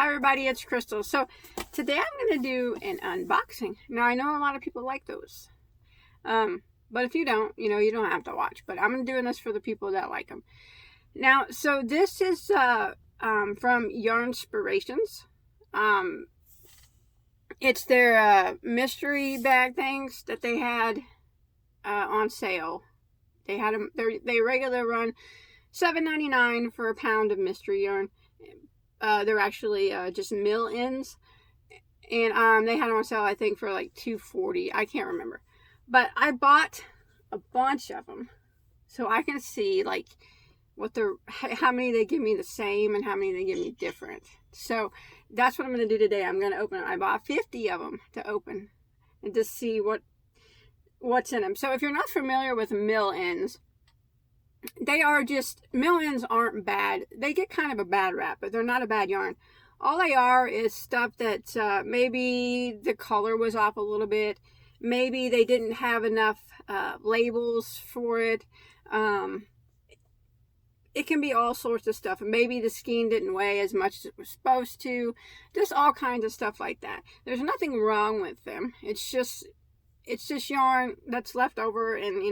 Hi everybody, it's Crystal. So today I'm going to do an unboxing. Now I know a lot of people like those. But if you don't, you don't have to watch. But I'm doing this for the people that like them. Now, so this is from Yarnspirations. It's their mystery bag things that they had on sale. They had them. They regularly run $7.99 for a pound of mystery yarn. They're actually just mill ends, and they had them on sale I think for like $2.40. I can't remember, but I bought a bunch of them so I can see like how many they give me the same and how many they give me different. So that's what I'm going to do today. I'm going to open them. I bought 50 of them to open and just see what's in them. So if you're not familiar with mill ends, they are just, mill ends aren't bad. They get kind of a bad rap, but they're not a bad yarn. All they are is stuff that maybe the color was off a little bit. Maybe they didn't have enough labels for it. It can be all sorts of stuff. Maybe the skein didn't weigh as much as it was supposed to. Just all kinds of stuff like that. There's nothing wrong with them. It's just yarn that's left over, and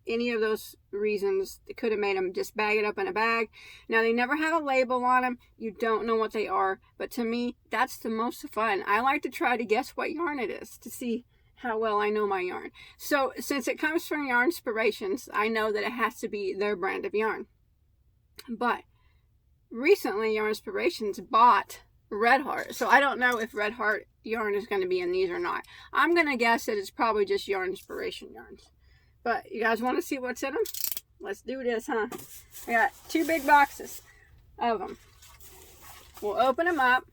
any of those reasons it could have made them just bag it up in a bag. Now they never have a label on them. You don't know what they are, but to me that's the most fun. I like to try to guess what yarn it is to see how well I know my yarn. So since it comes from Yarnspirations, I know that it has to be their brand of yarn. But recently Yarnspirations bought Red Heart, so I don't know if Red Heart yarn is going to be in these or not. I'm going to guess that it's probably just Yarnspiration yarns. But you guys want to see what's in them? Let's do this, huh? I got 2 big boxes of them. We'll open them up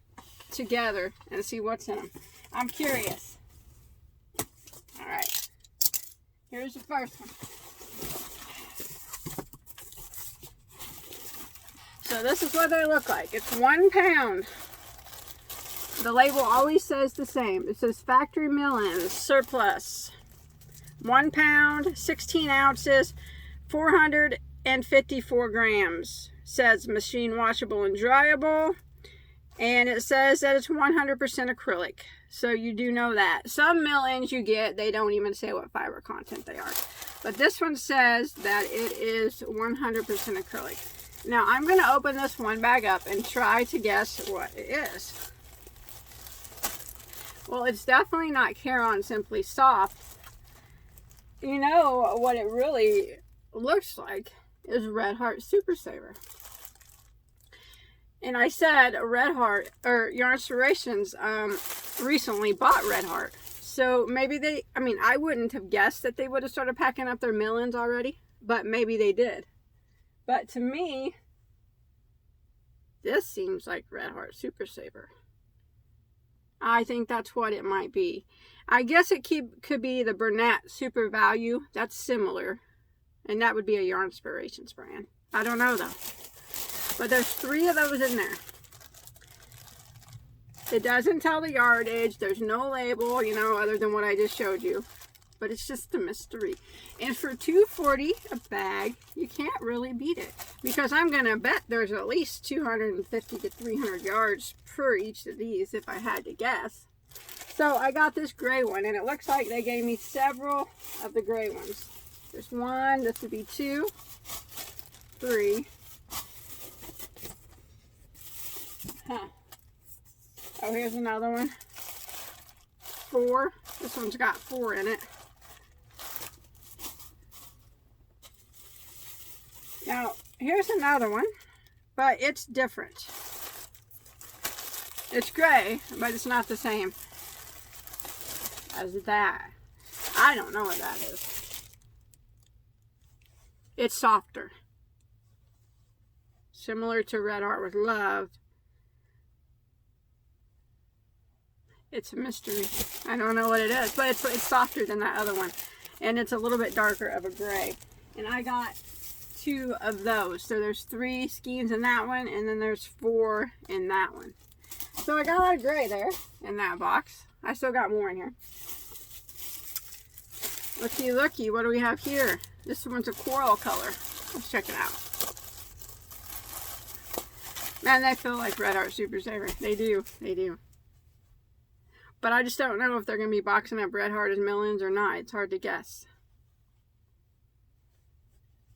together and see what's in them. I'm curious. All right. Here's the first one. So this is what they look like. It's 1 pound. The label always says the same. It says factory mill ends, surplus. 1 pound, 16 ounces, 454 grams. Says machine washable and dryable. And it says that it's 100% acrylic. So you do know that. Some mill ends you get, they don't even say what fiber content they are. But this one says that it is 100% acrylic. Now I'm going to open this one bag up and try to guess what it is. Well, it's definitely not Caron Simply Soft. You know what it really looks like is Red Heart Super Saver. And I said Red Heart, or Yarnspirations, recently bought Red Heart. So maybe I wouldn't have guessed that they would have started packing up their mill ends already, but maybe they did. But to me, this seems like Red Heart Super Saver. I think that's what it might be. I guess it could be the Bernat Super Value. That's similar. And that would be a Yarnspirations brand. I don't know though. But there's 3 of those in there. It doesn't tell the yardage. There's no label, other than what I just showed you. But it's just a mystery. And for $2.40 a bag, you can't really beat it. Because I'm going to bet there's at least 250 to 300 yards per each of these, if I had to guess. So I got this gray one, and it looks like they gave me several of the gray ones. There's 1, this would be 2, 3. Huh. Oh, here's another one. 4. This one's got 4 in it. Now, here's another one, but it's different. It's gray, but it's not the same as that. I don't know what that is. It's softer. Similar to Red Heart with Love. It's a mystery. I don't know what it is, but it's softer than that other one. And it's a little bit darker of a gray. And I got 2 of those. So there's 3 skeins in that one, and then there's 4 in that one. So I got a lot of gray there in that box. I still got more in here. Looky, looky, what do we have here? This one's a coral color. Let's check it out. Man, they feel like Red Heart Super Saver. They do. They do. But I just don't know if they're going to be boxing up Red Heart as millions or not. It's hard to guess.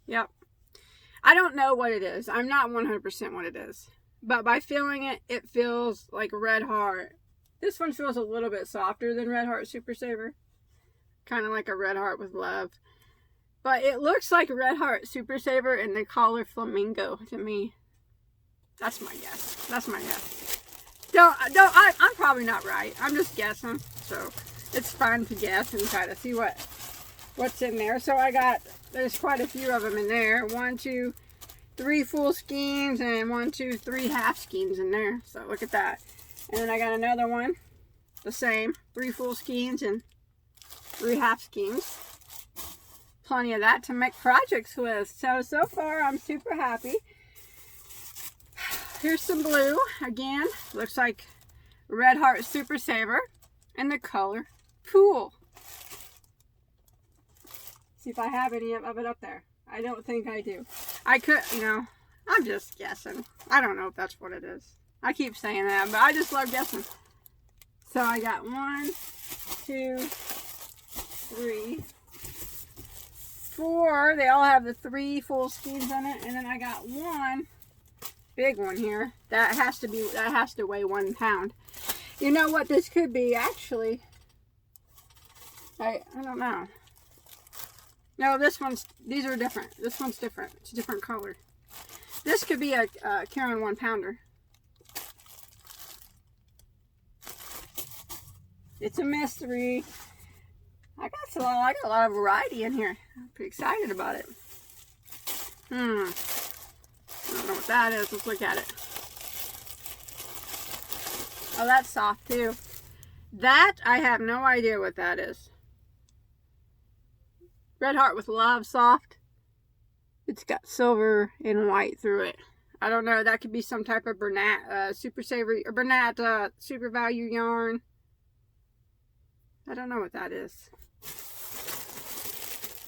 Yep. I don't know what it is. I'm not 100% what it is. But by feeling it, it feels like Red Heart. This one feels a little bit softer than Red Heart Super Saver. Kind of like a Red Heart with Love. But it looks like Red Heart Super Saver in the color Flamingo to me. That's my guess. That's my guess. I'm probably not right. I'm just guessing. So it's fun to guess and try to see what's in there. So there's quite a few of them in there. 1, 2, 3 full skeins and 1, 2, 3 half skeins in there. So look at that. And then I got another one, the same, 3 full skeins and 3 half skeins. Plenty of that to make projects with. So far I'm super happy. Here's some blue. Again, looks like Red Heart Super Saver and the color Pool. See if I have any of it up there. I don't think I do. I could, I'm just guessing. I don't know if that's what it is. I keep saying that, but I just love guessing. So I got 1, 2, 3, 4. They all have the 3 full skeins in it, and then I got one big one here that has to weigh 1 pound. You know what this could be? Actually, I don't know. No, these are different. This one's different. It's a different color. This could be a Karen 1 pounder. It's a mystery. I got a lot of variety in here. I'm pretty excited about it. I don't know what that is. Let's look at it. Oh, that's soft too. That, I have no idea what that is. Red Heart with Love soft. It's got silver and white through it. I don't know. That could be some type of Bernat Super Savory or Bernat Super Value yarn. I don't know what that is.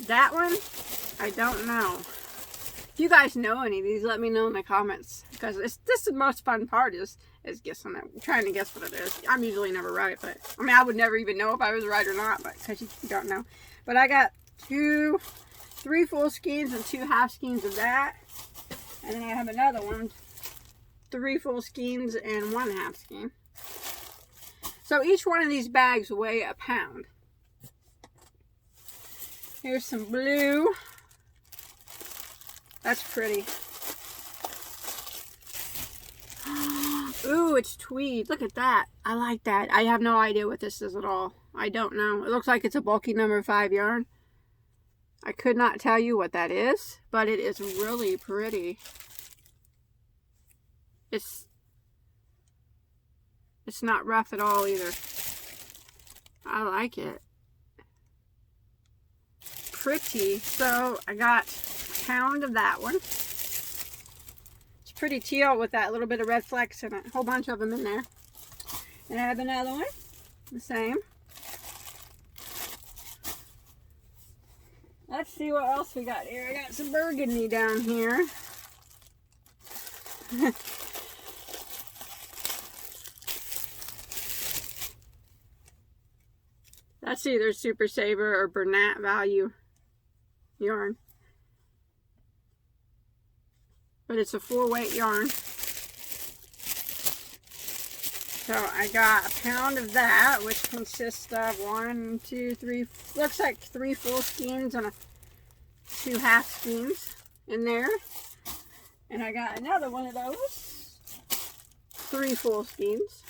That one, I don't know. If you guys know any of these, let me know in the comments. Because this is the most fun part is guessing it. Trying to guess what it is. I'm usually never right, but I mean, I would never even know if I was right or not, but because you don't know. But I got 3 full skeins and 2 half skeins of that. And then I have another one, 3 full skeins and 1 half skein. So each one of these bags weigh 1 pound. Here's some blue. That's pretty. Ooh, it's tweed. Look at that. I like that. I have no idea what this is at all. I don't know. It looks like it's a bulky number 5 yarn. I could not tell you what that is, but it is really pretty. It's not rough at all either. I like it. Pretty. So I got a pound of that one. It's pretty teal with that little bit of red flecks and a whole bunch of them in there. And I have another one. The same. Let's see what else we got here. I got some burgundy down here. That's either Super Saver or Bernat Value yarn. But it's a 4-weight yarn. So I got a pound of that, which consists of 1, 2, 3, looks like 3 full skeins and 2 half skeins in there. And I got another one of those, 3 full skeins.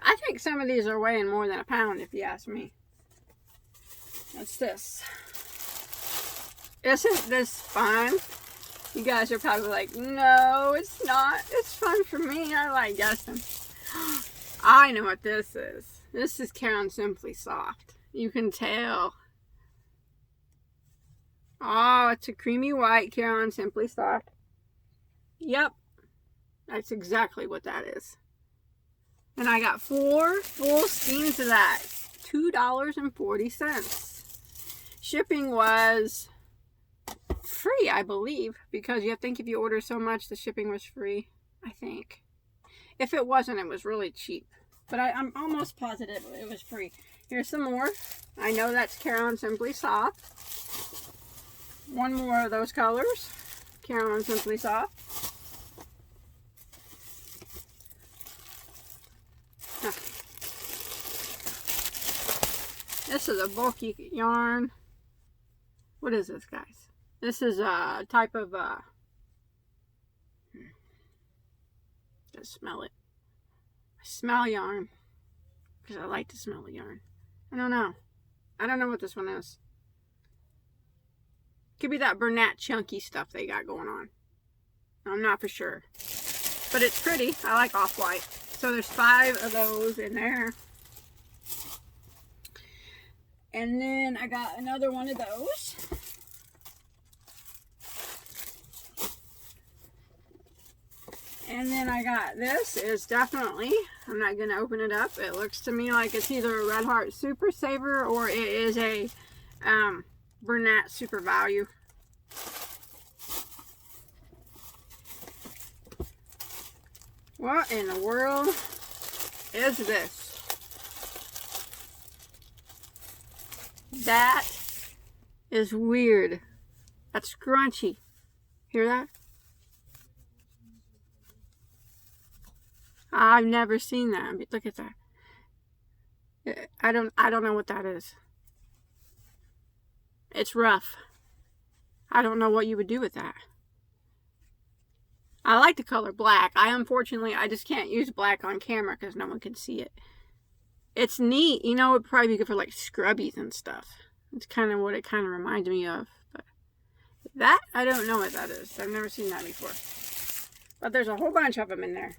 I think some of these are weighing more than 1 pound, if you ask me. What's this? Isn't this fun? You guys are probably like, no, it's not. It's fun for me. I like guessing. I know what this is. This is Karen Simply Soft. You can tell. Oh, it's a creamy white Karen Simply Soft. Yep. That's exactly what that is. And I got 4 full skeins of that. $2.40. Shipping was free, I believe, because you think if you order so much, the shipping was free. I think. If it wasn't, it was really cheap. But I'm almost positive it was free. Here's some more. I know that's Carolyn Simply Soft. One more of those colors. Carolyn Simply Soft. This is a bulky yarn. What is this, guys? This is a type of just smell it. I smell yarn because I like to smell the yarn. I don't know what this one is. Could be that Bernat chunky stuff they got going on. I'm not for sure, but it's pretty. I like off-white. So there's 5 of those in there. And then I got another one of those. And then I got, this is definitely, I'm not going to open it up. It looks to me like it's either a Red Heart Super Saver or it is a Bernat Super Value. What in the world is this? That is weird. That's scrunchy. Hear that? I've never seen that. Look at that. I don't know what that is. It's rough. I don't know what you would do with that. I like the color black. Unfortunately, I just can't use black on camera because no one can see it. It's neat. You know, it would probably be good for like scrubbies and stuff. It's kind of what it kind of reminds me of. But that, I don't know what that is. I've never seen that before. But there's a whole bunch of them in there.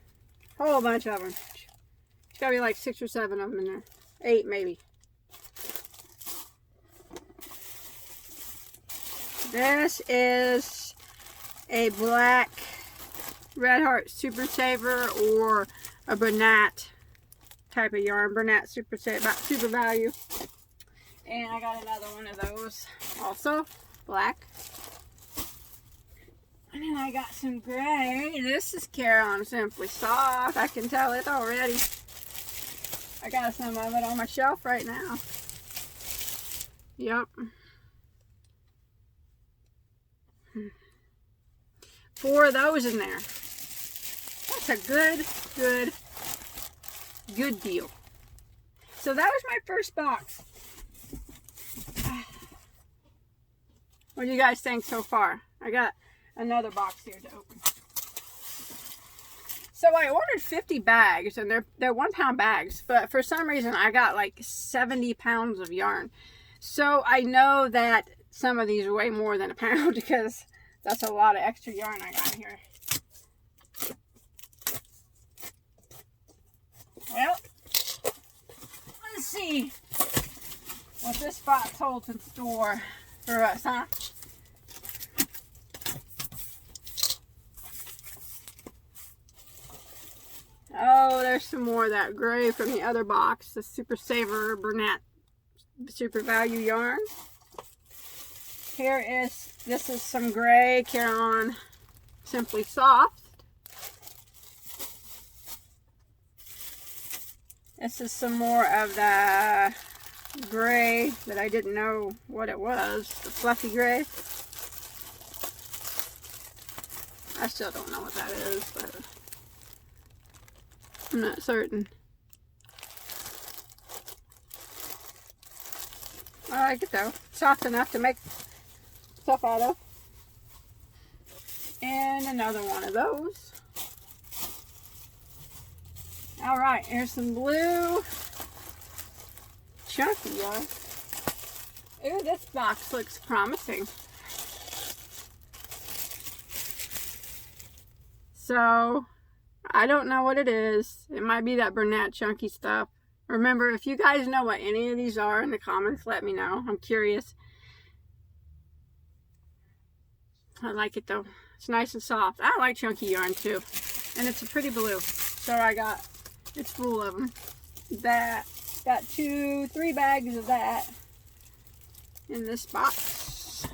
Whole bunch of them. There's got to be like 6 or 7 of them in there. 8 maybe. This is a black Red Heart Super Saver or a Bernat type of yarn. Bernat Super Saver, Super Value. And I got another one of those. Also black. And then I got some gray. This is Carolyn Simply Soft. I can tell it already. I got some of it on my shelf right now. Yep. 4 of those in there. That's a good deal. So that was my first box. What do you guys think so far? I got another box here to open. So I ordered 50 bags, and they're 1 pound bags, but for some reason I got like 70 pounds of yarn. So I know that some of these weigh more than a pound because that's a lot of extra yarn I got here. Well, let's see what this box holds in store for us, huh? Oh, there's some more of that gray from the other box. The Super Saver Bernat Super Value yarn. This is some gray Carolyn Simply Soft. This is some more of the gray that I didn't know what it was. The fluffy gray. I still don't know what that is, but I'm not certain. I like it though. Soft enough to make stuff out of. And another one of those. Alright, here's some blue chunky yarn. Ooh, this box looks promising. So, I don't know what it is. It might be that Bernat chunky stuff. Remember, if you guys know what any of these are in the comments, let me know. I'm curious. I like it though. It's nice and soft. I like chunky yarn too. And it's a pretty blue. So it's full of them. Got 3 bags of that in this box.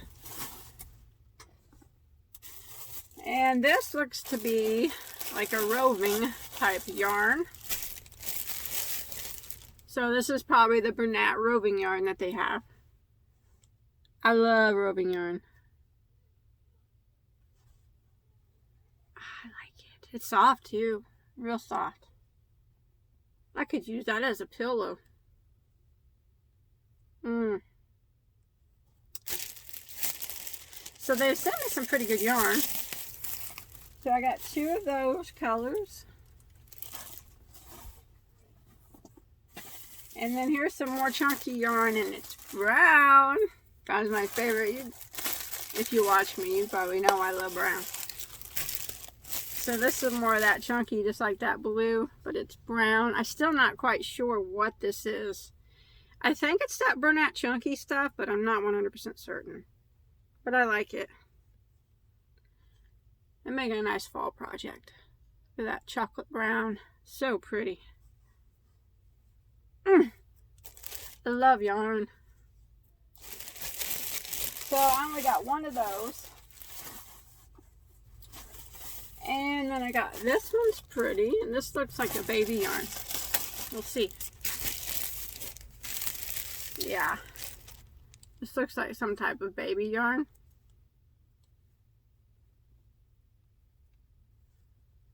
And this looks to be like a roving type yarn. So this is probably the Bernat roving yarn that they have. I love roving yarn. I like it. It's soft too. Real soft. I could use that as a pillow. So they sent me some pretty good yarn. So I got 2 of those colors. And then here's some more chunky yarn, and it's brown. Brown's my favorite. If you watch me, you probably know I love brown. So this is more of that chunky, just like that blue, but it's brown. I'm still not quite sure what this is. I think it's that Bernat chunky stuff, but I'm not 100% certain. But I like it. And make a nice fall project. Look at that chocolate brown. So pretty. I love yarn. So I only got 1 of those. And then I got, this one's pretty. And this looks like a baby yarn. We'll see. Yeah. This looks like some type of baby yarn.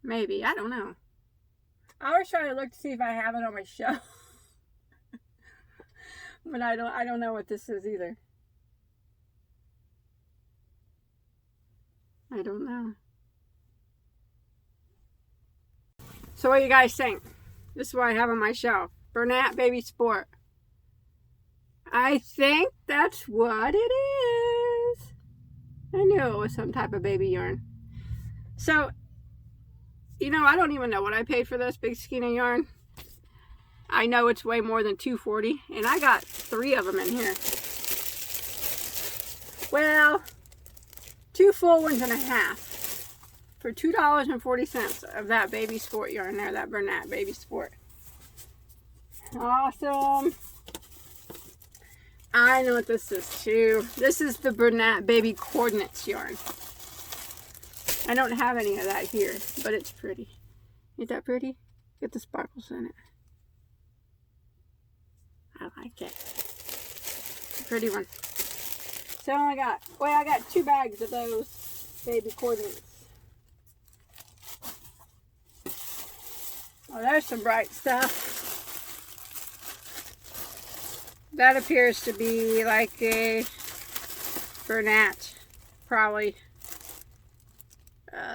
Maybe. I don't know. I always try to look to see if I have it on my shelf. But I don't know what this is either. I don't know. So what do you guys think? This is what I have on my shelf. Bernat Baby Sport. I think that's what it is. I knew it was some type of baby yarn. So, you know, I don't even know what I paid for this big skein of yarn. I know it's way more than $2.40, and I got 3 of them in here. Well, 2 full ones and a half for $2.40 of that baby sport yarn there, that Bernat Baby Sport. Awesome. I know what this is too. This is the Bernat Baby Coordinates yarn. I don't have any of that here, but it's pretty. Ain't that pretty? Get the sparkles in it. I like it. Pretty one. So I got 2 bags of those baby coordinates. Oh, there's some bright stuff. That appears to be like a Bernat, probably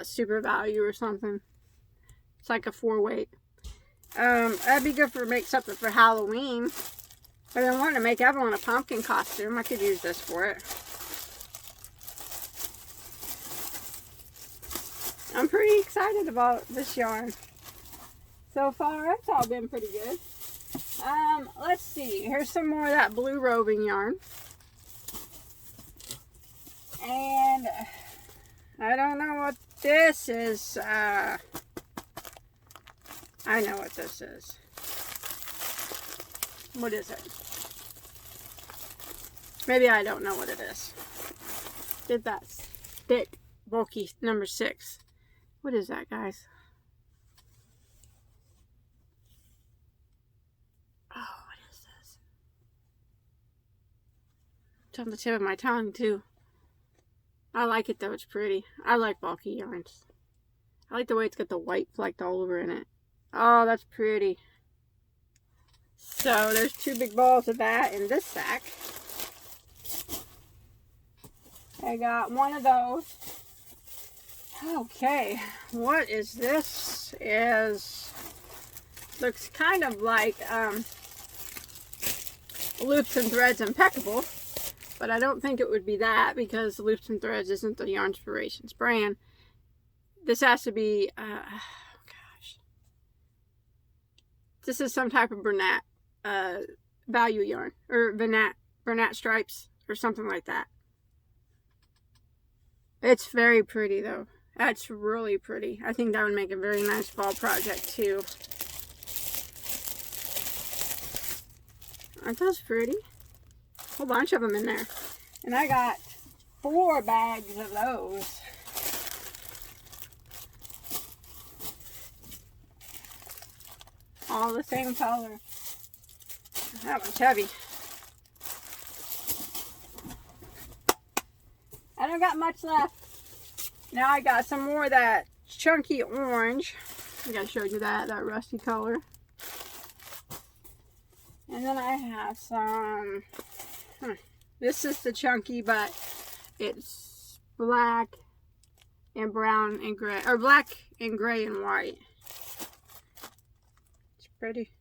super value or something. It's like a 4-weight. That'd be good for make something for Halloween. If I want to make Evelyn a pumpkin costume, I could use this for it. I'm pretty excited about this yarn. So far, it's all been pretty good. Let's see. Here's some more of that blue roving yarn. And I don't know what this is. I know what this is. What is it? Maybe I don't know what it is. Did that thick, bulky number 6. What is that, guys? Oh, what is this? It's on the tip of my tongue, too. I like it, though. It's pretty. I like bulky yarns. I like the way it's got the white flecked all over in it. Oh, that's pretty. So, there's 2 big balls of that in this sack. I got 1 of those. Okay, what is this? Looks kind of like Loops and Threads Impeccable, but I don't think it would be that because Loops and Threads isn't the Yarnspirations brand. This has to be, gosh. This is some type of Bernat value yarn, or Bernat stripes, or something like that. It's very pretty though. That's really pretty. I think that would make a very nice fall project too. Aren't those pretty? A whole bunch of them in there. And I got 4 bags of those. all the same color. That one's heavy. I don't got much left. Now I got some more of that chunky orange. I think I showed you that rusty color. And then I have some, this is the chunky, but it's black and brown and gray, or black and gray and white. It's pretty.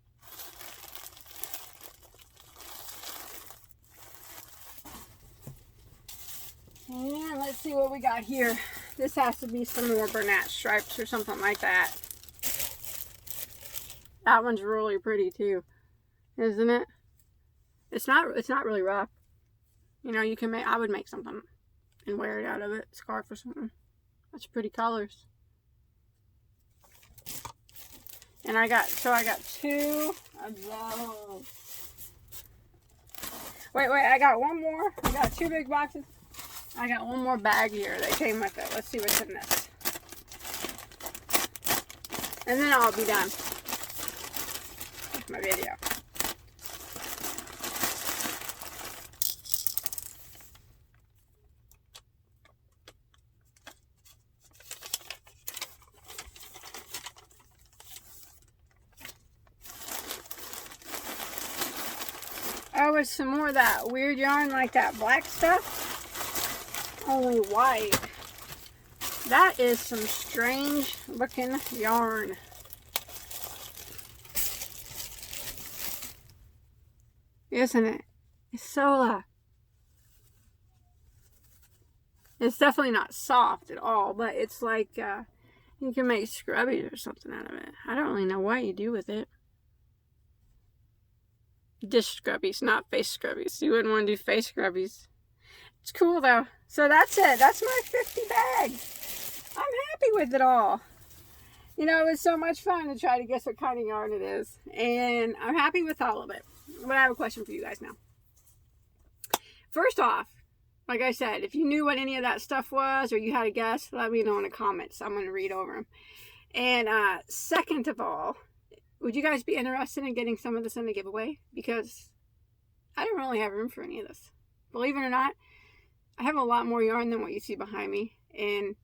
And let's see what we got here. This has to be some more Bernat stripes or something like that. That one's really pretty too, isn't it? It's not really rough. You know, you can make, I would make something and wear it out of it, scarf or something. That's pretty colors. And I got 2 of those. Wait, I got one more. I got 2 big boxes. I got one more bag here that came with it. Let's see what's in this. And then I'll be done with my video. Oh, it's some more of that weird yarn, like that black stuff. Only white. That is some strange looking yarn. Isn't it? It's so it's definitely not soft at all, but it's like you can make scrubbies or something out of it. I don't really know what you do with it. Dish scrubbies, not face scrubbies. You wouldn't want to do face scrubbies. It's cool though. So that's it. That's my 50 bags. I'm happy with it all. You know, it was so much fun to try to guess what kind of yarn it is. And I'm happy with all of it. But I have a question for you guys now. First off, like I said, if you knew what any of that stuff was or you had a guess, let me know in the comments. I'm going to read over them. And second of all, would you guys be interested in getting some of this in a giveaway? Because I don't really have room for any of this. Believe it or not, I have a lot more yarn than what you see behind me. And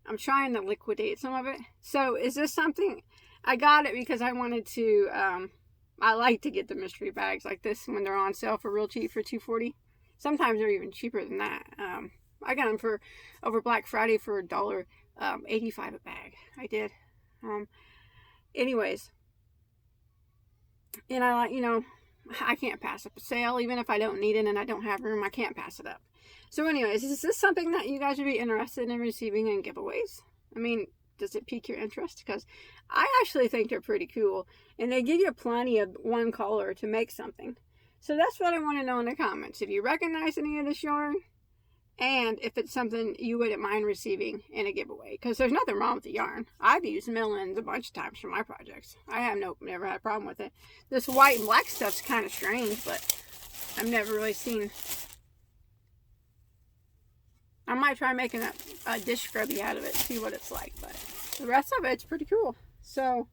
I'm trying to liquidate some of it. So is this something, I got it because I wanted to, I like to get the mystery bags like this when they're on sale for real cheap for $2.40. Sometimes they're even cheaper than that. I got them for over Black Friday for $1.85 a bag. I did. Anyways, and I, you know, I can't pass up a sale even if I don't need it and I don't have room. I can't pass it up. So anyways, is this something that you guys would be interested in receiving in giveaways? I mean, does it pique your interest? Because I actually think they're pretty cool. And they give you plenty of one color to make something. So that's what I want to know in the comments. If you recognize any of this yarn, and if it's something you wouldn't mind receiving in a giveaway. Because there's nothing wrong with the yarn. I've used Millens a bunch of times for my projects. I have never had a problem with it. This white and black stuff's kind of strange, but I've never really seen. I might try making a dish scrubby out of it, see what it's like. But the rest of it's pretty cool. So,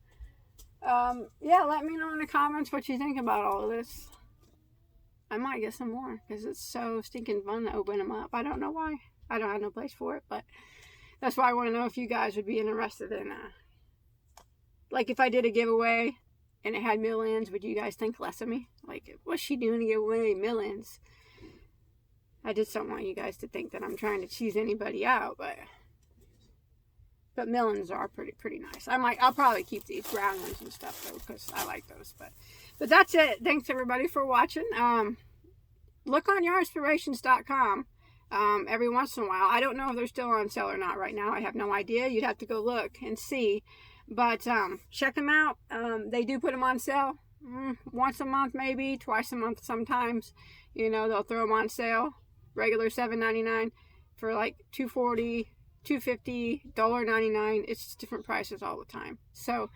yeah, let me know in the comments what you think about all of this. I might get some more because it's so stinking fun to open them up. I don't know why. I don't have no place for it, but that's why I want to know if you guys would be interested in, like if I did a giveaway and it had millions, would you guys think less of me? Like, what's she doing to give away millions? I just don't want you guys to think that I'm trying to cheese anybody out, but millions are pretty nice. I'll probably keep these brown ones and stuff though, because I like those. But that's it. Thanks everybody for watching. Look on Yarnspirations.com every once in a while. I don't know if they're still on sale or not right now. I have no idea. You'd have to go look and see. But check them out. They do put them on sale once a month, maybe twice a month sometimes. You know, they'll throw them on sale. Regular $7.99 for like $2.40, $2.50, $1.99. It's just different prices all the time. So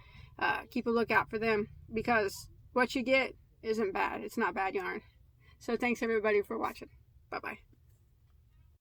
keep a lookout for them because what you get isn't bad. It's not bad yarn. So thanks everybody for watching. Bye-bye.